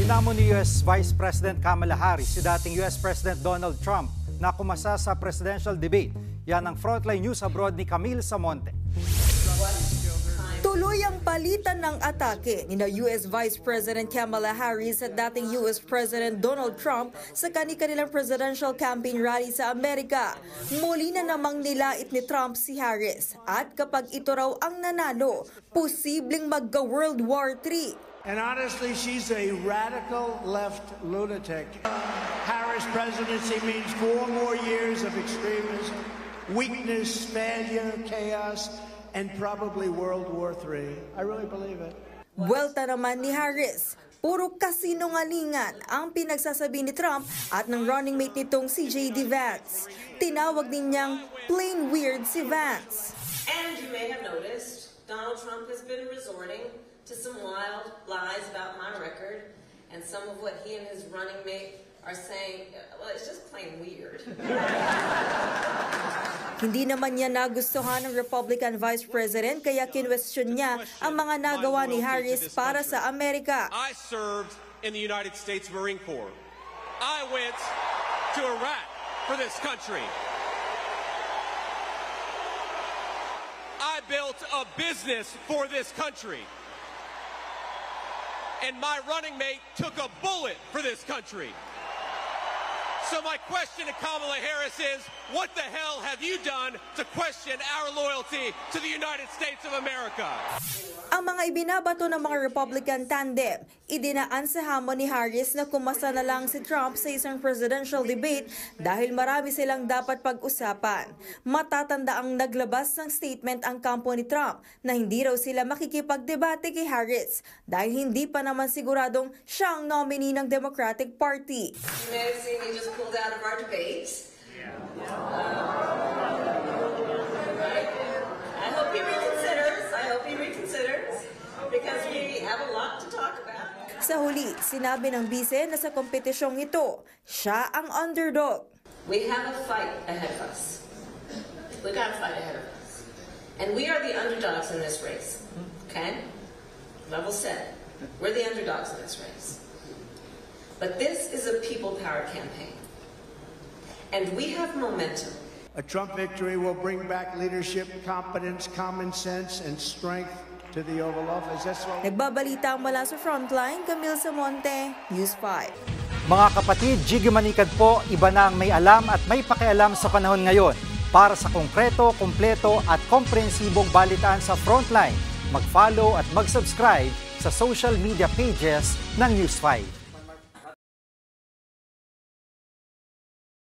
Hinamon ni U.S. Vice President Kamala Harris si dating U.S. President Donald Trump na kumasa sa presidential debate. Yan ang Frontline News Abroad ni Camille Samonte. Tuloy ang palitan ng atake ni U.S. Vice President Kamala Harris at dating U.S. President Donald Trump sa kanilang presidential campaign rally sa Amerika. Muli na namang nilait ni Trump si Harris at kapag ito raw ang nanalo, posibleng magka-World War III. And honestly, she's a radical left lunatic. Harris' presidency means 4 more years of extremism, weakness, failure, chaos, and probably World War III. I really believe it. Buwelta naman ni Harris. Puro kasinungalingan ang pinagsasabi ni Trump at ng running mate nitong si J.D. Vance. Tinawag din niyang plain weird si Vance. And you may have noticed, Donald Trump has been resorting to some wild lies about my record, and some of what he and his running mate are saying, well, it's just plain weird. Hindi naman niya nagustuhan ng Republican Vice President kaya kinwestiyon niya ang mga nagawa ni Harris para sa Amerika. I served in the United States Marine Corps. I went to Iraq for this country. I built a business for this country. And my running mate took a bullet for this country. So my question to Kamala Harris is, what the hell have you done to question our loyalty to the United States of America? Ang mga ibinabato ng mga Republican tandem, idinaan sa hamon ni Harris na kumasa na lang si Trump sa isang presidential debate dahil marami silang dapat pag-usapan. Matatanda ang naglabas ng statement ang kampo ni Trump na hindi raw sila makikipagdebate kay Harris dahil hindi pa naman siguradong siya ang nominee ng Democratic Party. You may have seen me just pulled out of our debates. I hope he reconsiders because we have a lot to talk about. Sa huli, sinabi ng bise na sa kompetisyong ito, siya ang underdog. We have a fight ahead of us. We got a fight ahead of us. And we are the underdogs in this race. Okay? Level set. We're the underdogs in this race. But this is a people power campaign. And we have momentum. A Trump victory will bring back leadership, competence, common sense, and strength to the Oval Office. That's what... Nagbabalita mula sa Frontline, Camille Samonte, News 5. Mga kapatid, Jiggy Manikad po, iba na ang may alam at may pakialam sa panahon ngayon. Para sa konkreto, kumpleto at komprehensibong balitaan sa Frontline, mag-follow at mag-subscribe sa social media pages ng News 5.